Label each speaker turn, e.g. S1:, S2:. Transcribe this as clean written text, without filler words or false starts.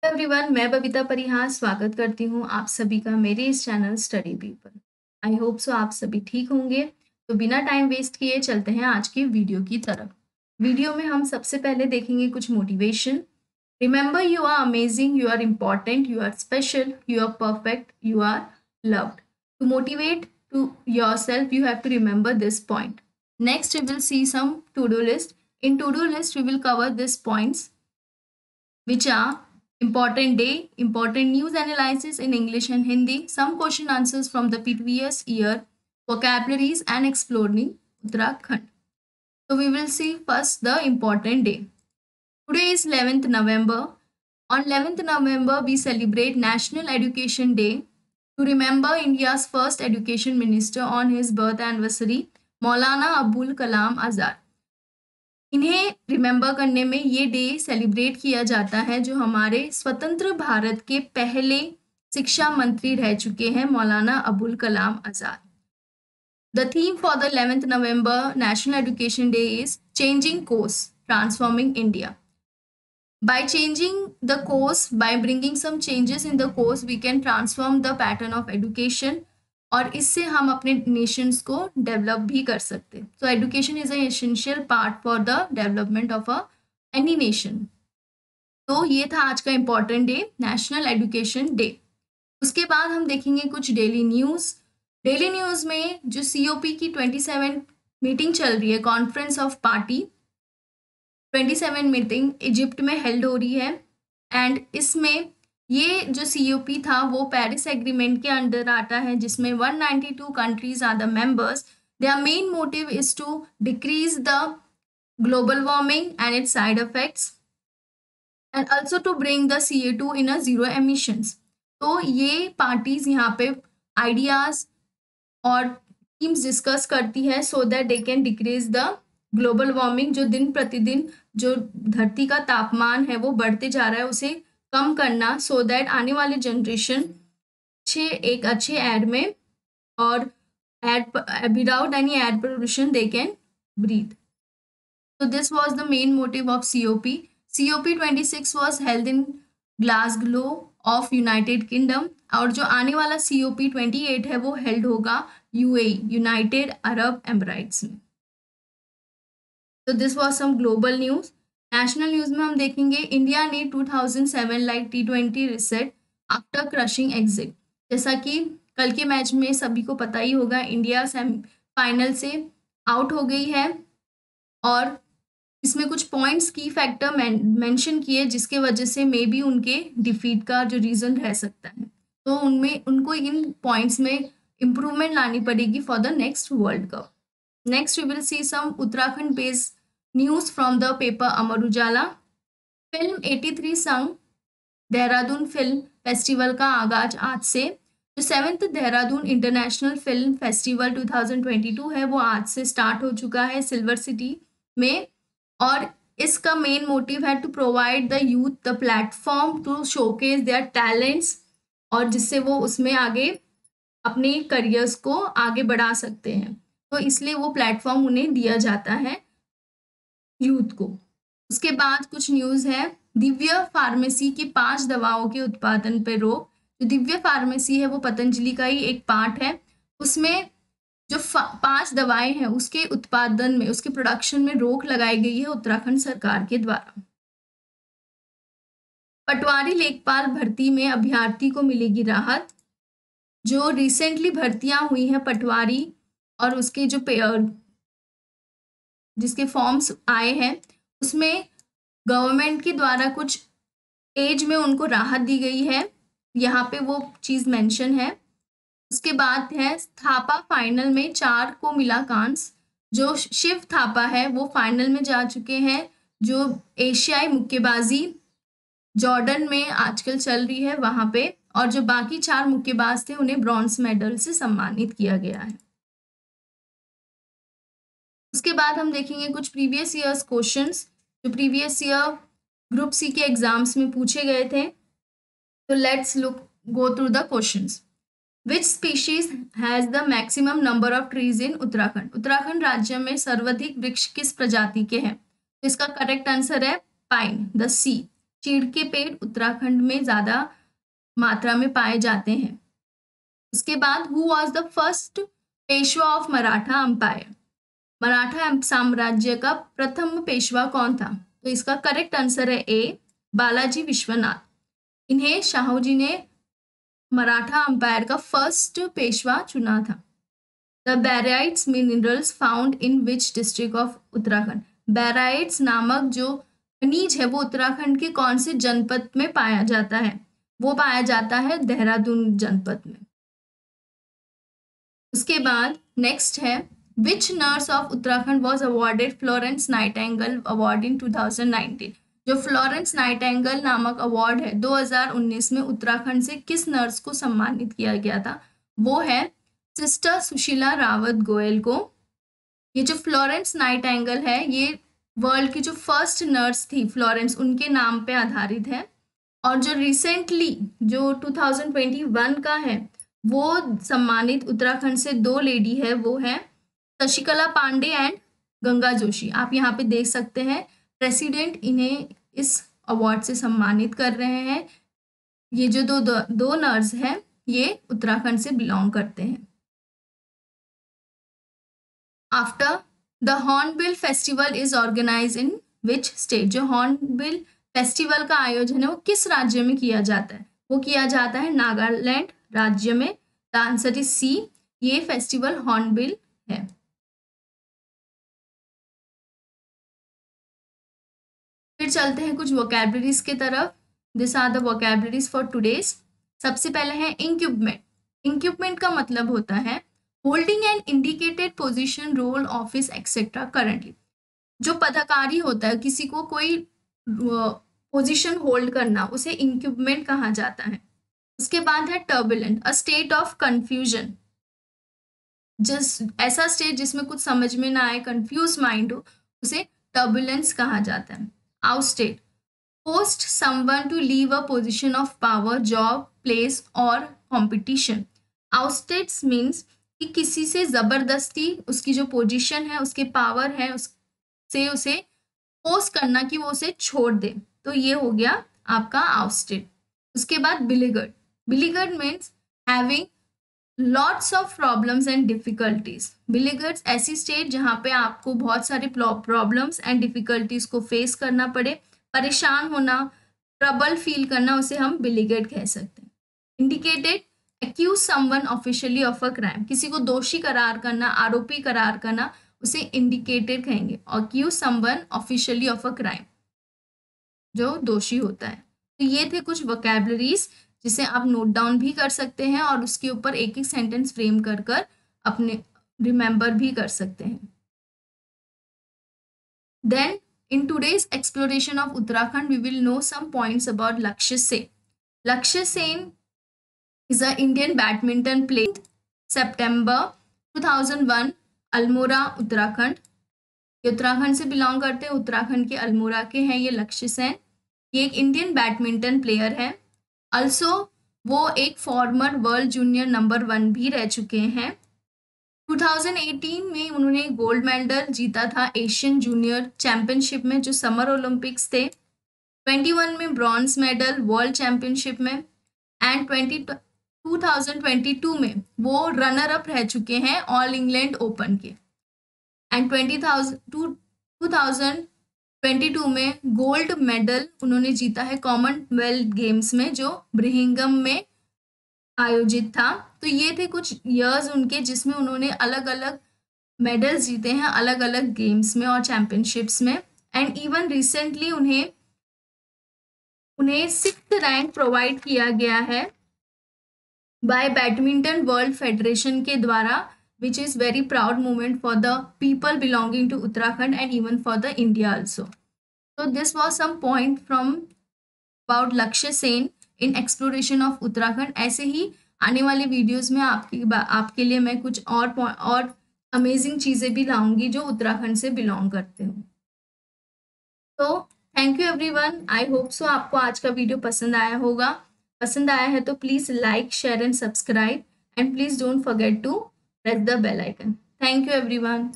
S1: Everyone, मैं बबीता परिहार स्वागत करती हूँ आप सभी का मेरे इस channel study people. I hope so आप सभी ठीक होंगे। तो बिना टाइम वेस्ट किए चलते हैं आज की वीडियो की तरफ। वीडियो में हम सबसे पहले देखेंगे कुछ motivation. Remember, you are amazing, you are important, you are special, you are perfect, you are loved. To motivate to yourself, you have to remember this point. Next, we will see some to-do list. In to-do list, we will cover these points, which are important day, important news analysis in English and Hindi, some question answers from the previous year, vocabularies and exploring Uttarakhand. So we will see first the important day. Today is 11th November. On 11th November, we celebrate National Education Day to remember India's first education minister on his birth anniversary, Maulana Abul Kalam Azad. इन्हें remember करने में ये day celebrate किया जाता है जो हमारे स्वतंत्र भारत के पहले शिक्षा मंत्री रह चुके हैं, Maulana Abul Kalam Azad. The theme for the 11th November national education day is changing course, transforming India. By changing the course, by bringing some changes in the course, we can transform the pattern of education और इससे हम अपने Nations को develop भी कर सकते हैं। So education is a essential part for the development of any nation. तो ये था आज का important day, national education day. उसके बाद हम देखेंगे कुछ डेली न्यूज़। डेली न्यूज़ में जो COP की 27 मीटिंग चल रही है, conference of party 27 meeting Egypt में हेल्ड हो रही है। एंड इसमें ये जो COP था वो पेरिस एग्रीमेंट के अंडर आता है, जिसमें 192 countries are the members. There main motive is to decrease the global warming and its side effects and also to bring the CO2 in a zero emissions. तो ये parties यहाँ पे ideas और teams discuss करती है so that they can decrease the global warming. जो दिन प्रतिदिन जो धरती का तापमान है वो बढ़ते जा रहा है, उसे कम करना, सो दैट आने वाले जनरेशन एक अच्छे एयर में और without any air pollution they can breathe. So this was the main motive of COP. COP 26 was held in Glasgow of United Kingdom और जो आने वाला COP 28 है वो हेल्ड होगा UAE, यूनाइटेड अरब एमिरेट्स में। तो this was some global news. National news में हम देखेंगे इंडिया ने 2007 like T20 reset after crushing exit. जैसा कि कल के मैच में सभी को पता ही होगा, इंडिया फाइनल से आउट हो गई है और इसमें कुछ पॉइंट्स की फैक्टर मेंशन किए जिसके वजह से मे बी उनके डिफीट का जो रीज़न रह सकता है। तो उनको इन पॉइंट्स में इम्प्रूवमेंट लानी पड़ेगी for the next world cup. Next we will see some Uttarakhand based news from the paper Amar Ujala. Film 83 संग देहरादून फिल्म फेस्टिवल का आगाज आज से। जो 7th Dehradun international film festival 2022 है वो आज से स्टार्ट हो चुका है सिल्वर सिटी में और इसका मेन मोटिव है to provide the youth the platform to showcase their talents और जिससे वो उसमें आगे अपने करियर्स को आगे बढ़ा सकते हैं। तो इसलिए वो प्लेटफॉर्म उन्हें दिया जाता है यूथ को। उसके बाद कुछ न्यूज़ है, दिव्य फार्मेसी की 5 दवाओं के उत्पादन पर रोक। जो दिव्य फार्मेसी है वो पतंजलि का ही एक पार्ट है, उसमें जो 5 दवाएं हैं उसके उत्पादन में, उसके प्रोडक्शन में रोक लगाई गई है उत्तराखंड सरकार के द्वारा। पटवारी लेखपाल भर्ती में अभ्यर्थी को मिलेगी राहत। जो रिसेंटली भर्तियां हुई हैं पटवारी और उसके जो जिसके फॉर्म्स आए हैं उसमें गवर्नमेंट के द्वारा कुछ एज में उनको राहत दी गई है, यहाँ पे वो चीज़ मेंशन है। उसके बाद है थापा फाइनल में 4 को मिला कांस। जो शिव थापा है वो फाइनल में जा चुके हैं। जो एशियाई मुक्केबाजी जॉर्डन में आजकल चल रही है वहाँ पे, और जो बाकी 4 मुक्केबाज थे उन्हें ब्रॉन्ज मेडल से सम्मानित किया गया है। उसके बाद हम देखेंगे कुछ प्रीवियस ईयर्स क्वेश्चंस जो प्रीवियस ईयर ग्रुप C के एग्जाम्स में पूछे गए थे। तो let's go through the questions. Which species has the maximum number of trees in Uttarakhand? Uttarakhand राज्य में सर्वाधिक वृक्ष किस प्रजाति के हैं? तो इसका करेक्ट आंसर है पाइन, द C। चीड़ के पेड़ उत्तराखंड में ज्यादा मात्रा में पाए जाते हैं। उसके बाद who was the first Peshwa of Maratha empire, Maratha साम्राज्य का प्रथम पेशवा कौन था? तो इसका करेक्ट आंसर है ए, बालाजी विश्वनाथ। इन्हें शाहू जी ने मराठा अंपायर का फर्स्ट पेशवा चुना था। The barites minerals found in which district of Uttarakhand, barites नामक जो खनिज है वो उत्तराखंड के कौन से जनपद में पाया जाता है? वो पाया जाता है देहरादून जनपद में। उसके बाद नेक्स्ट है which nurse of Uttarakhand was awarded Florence Nightingale award in 2019, जो फ्लोरेंस नाइटिंगेल नामक अवार्ड है 2019 में उत्तराखंड से किस नर्स को सम्मानित किया गया था? वो है सिस्टर सुशीला रावत गोयल को। ये जो फ्लोरेंस नाइटिंगेल है ये वर्ल्ड की जो फर्स्ट नर्स थी फ्लोरेंस, उनके नाम पे आधारित है। और जो रिसेंटली जो 2021 का है वो सम्मानित उत्तराखंड से दो लेडी है, वो है शशिकला पांडे एंड गंगा जोशी। आप यहाँ पे देख सकते हैं प्रेसिडेंट इन्हें इस अवार्ड से सम्मानित कर रहे हैं। ये जो दो नर्स हैं ये उत्तराखंड से बिलोंग करते हैं। After the hornbill festival is organise in which state, जो हॉर्नबिल फेस्टिवल का आयोजन है वो किस राज्य में किया जाता है? वो किया जाता है नागालैंड राज्य में। द आंसर इज सी, ये फेस्टिवल हॉर्नबिल है। फिर चलते हैं कुछ वोकैबुलरीज की तरफ। This are the vocabularies for today's. सबसे पहले है इंक्यूबमेंट। इंक्यूबमेंट का मतलब होता है holding an indicated position, role, office etcetera currently. जो पदाधिकारी होता है, किसी को कोई पोजीशन होल्ड करना, उसे इंक्यूबमेंट कहा जाता है। उसके बाद है turbulent, a state of confusion, जिस ऐसा स्टेट जिसमें कुछ समझ में ना आए, कंफ्यूज माइंड हो, उसे टर्बुलेंस कहा जाता है। Ousted, post someone to leave a position of power, job, place और कंपटीशन। आउटस्टेट्स मीन्स कि किसी से जबरदस्ती उसकी जो पोजीशन है, उसके पावर है, उससे उसे पोस्ट करना कि वो उसे छोड़ दे, तो ये हो गया आपका आउटस्टेट। उसके बाद beleaguered, beleaguered means having lots of problems and difficulties. Beleaguereds ऐसी स्टेट जहाँ पे आपको बहुत सारी प्रॉब्लम्स एंड डिफिकल्टीज को फेस करना पड़े, परेशान होना, ट्रबल फील करना, उसे हम बिलीगर्ड कह सकते हैं। Indicated, accuse someone officially of a crime, किसी को दोषी करार करना, आरोपी करार करना, उसे इंडिकेटेड कहेंगे। Accuse someone officially of a crime, जो दोषी होता है। तो ये थे कुछ वोकैबुलरीज जिसे आप नोट डाउन भी कर सकते हैं और उसके ऊपर एक एक सेंटेंस फ्रेम कर कर अपने रिमेंबर भी कर सकते हैं। Then in today's exploration of Uttarakhand, we will know some points about Lakshya Sen. Lakshya Sen is an Indian badminton player. September 2001, Almora Uttarakhand. ये उत्तराखंड से बिलोंग करते हैं, उत्तराखंड के अल्मोड़ा के हैं ये लक्ष्य सेन। ये एक इंडियन बैडमिंटन प्लेयर है। अल्सो वो एक फॉर्मर वर्ल्ड जूनियर नंबर 1 भी रह चुके हैं। 2018 में उन्होंने गोल्ड मेडल जीता था एशियन जूनियर चैंपियनशिप में, जो समर ओलंपिक्स थे। 21 में ब्रॉन्ज मेडल वर्ल्ड चैंपियनशिप में, एंड 2022 में वो रनर अप रह चुके हैं ऑल इंग्लैंड ओपन के। एंड 2022 में गोल्ड मेडल उन्होंने जीता है कॉमनवेल्थ गेम्स में, जो ब्रिमिंघम में आयोजित था। तो ये थे कुछ ईयर्स उनके जिसमें उन्होंने अलग अलग मेडल्स जीते हैं अलग अलग गेम्स में और चैंपियनशिप्स में। एंड इवन रिसेंटली उन्हें 6th रैंक प्रोवाइड किया गया है बाय बैडमिंटन वर्ल्ड फेडरेशन के द्वारा, which is very proud moment for the people belonging to Uttarakhand and even for the India also. So this was some point from about Lakshya Sen in exploration of Uttarakhand. ऐसे ही आने वाले videos में आपके लिए मैं कुछ और amazing चीज़ें भी लाऊंगी जो उत्तराखंड से बिलोंग करते हो। तो thank you everyone, I hope so आपको आज का वीडियो पसंद आया होगा। पसंद आया है तो please like, share and subscribe, and please don't forget to press the bell icon. Thank you everyone.